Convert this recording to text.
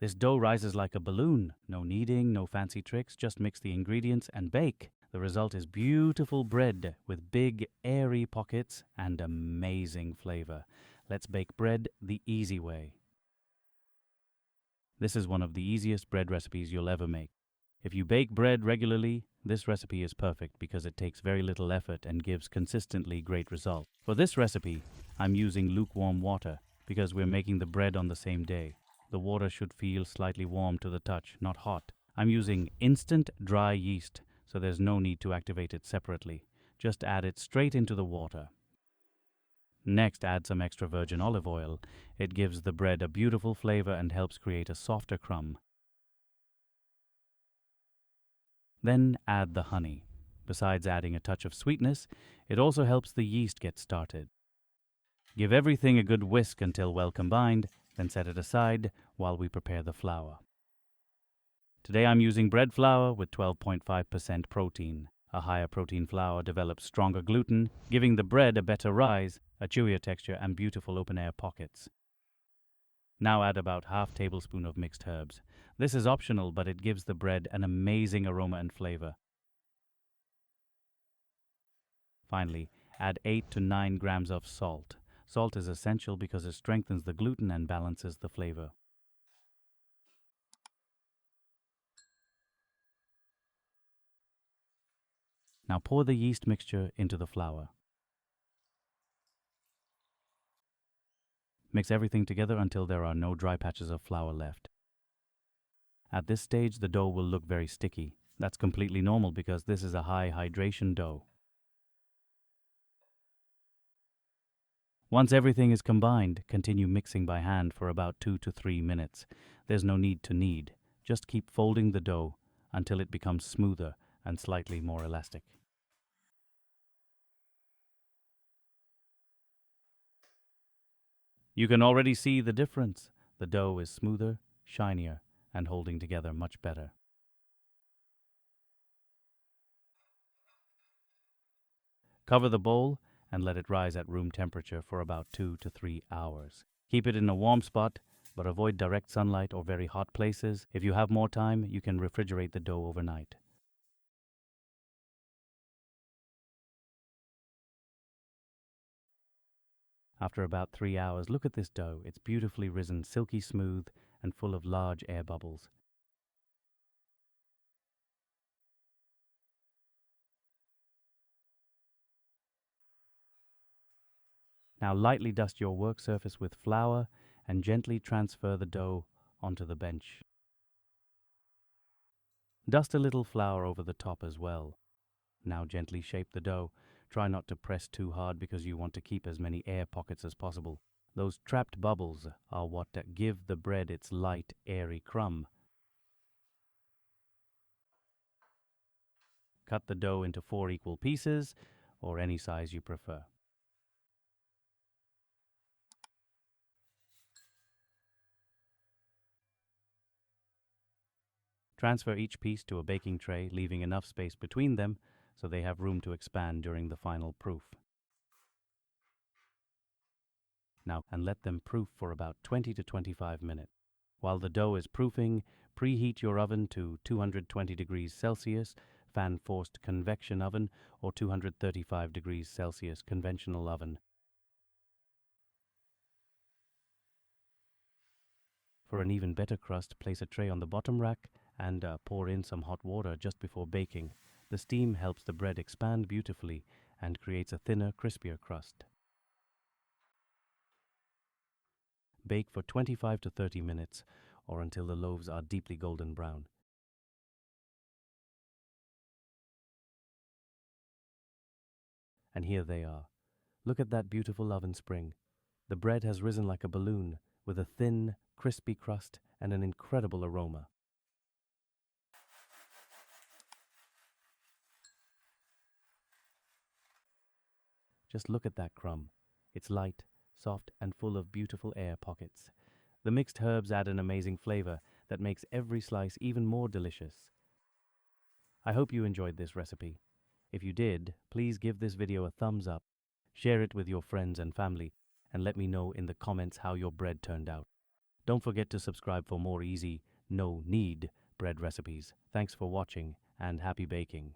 This dough rises like a balloon. No kneading, no fancy tricks, just mix the ingredients and bake. The result is beautiful bread with big, airy pockets and amazing flavor. Let's bake bread the easy way. This is one of the easiest bread recipes you'll ever make. If you bake bread regularly, this recipe is perfect because it takes very little effort and gives consistently great results. For this recipe, I'm using lukewarm water because we're making the bread on the same day. The water should feel slightly warm to the touch, not hot. I'm using instant dry yeast, so there's no need to activate it separately. Just add it straight into the water. Next, add some extra virgin olive oil. It gives the bread a beautiful flavor and helps create a softer crumb. Then add the honey. Besides adding a touch of sweetness, it also helps the yeast get started. Give everything a good whisk until well combined, then set it aside while we prepare the flour. Today I'm using bread flour with 12.5% protein. A higher protein flour develops stronger gluten, giving the bread a better rise, a chewier texture, and beautiful open-air pockets. Now add about half tablespoon of mixed herbs. This is optional, but it gives the bread an amazing aroma and flavor. Finally, add 8 to 9 grams of salt. Salt is essential because it strengthens the gluten and balances the flavor. Now pour the yeast mixture into the flour. Mix everything together until there are no dry patches of flour left. At this stage, the dough will look very sticky. That's completely normal because this is a high hydration dough. Once everything is combined, continue mixing by hand for about 2 to 3 minutes. There's no need to knead. Just keep folding the dough until it becomes smoother and slightly more elastic. You can already see the difference. The dough is smoother, shinier, and holding together much better. Cover the bowl and let it rise at room temperature for about 2 to 3 hours. Keep it in a warm spot, but avoid direct sunlight or very hot places. If you have more time, you can refrigerate the dough overnight. After about 3 hours, look at this dough. It's beautifully risen, silky smooth, and full of large air bubbles. Now lightly dust your work surface with flour and gently transfer the dough onto the bench. Dust a little flour over the top as well. Now gently shape the dough. Try not to press too hard because you want to keep as many air pockets as possible. Those trapped bubbles are what give the bread its light, airy crumb. Cut the dough into 4 equal pieces, or any size you prefer. Transfer each piece to a baking tray, leaving enough space between them so they have room to expand during the final proof. Now, and let them proof for about 20 to 25 minutes. While the dough is proofing, preheat your oven to 220 degrees Celsius, fan-forced convection oven, or 235 degrees Celsius conventional oven. For an even better crust, place a tray on the bottom rack and pour in some hot water just before baking. The steam helps the bread expand beautifully and creates a thinner, crispier crust. Bake for 25 to 30 minutes or until the loaves are deeply golden brown. And here they are. Look at that beautiful oven spring. The bread has risen like a balloon with a thin, crispy crust and an incredible aroma. Just look at that crumb. It's light, soft, and full of beautiful air pockets. The mixed herbs add an amazing flavor that makes every slice even more delicious. I hope you enjoyed this recipe. If you did, please give this video a thumbs up, share it with your friends and family, and let me know in the comments how your bread turned out. Don't forget to subscribe for more easy, no-knead bread recipes. Thanks for watching and happy baking.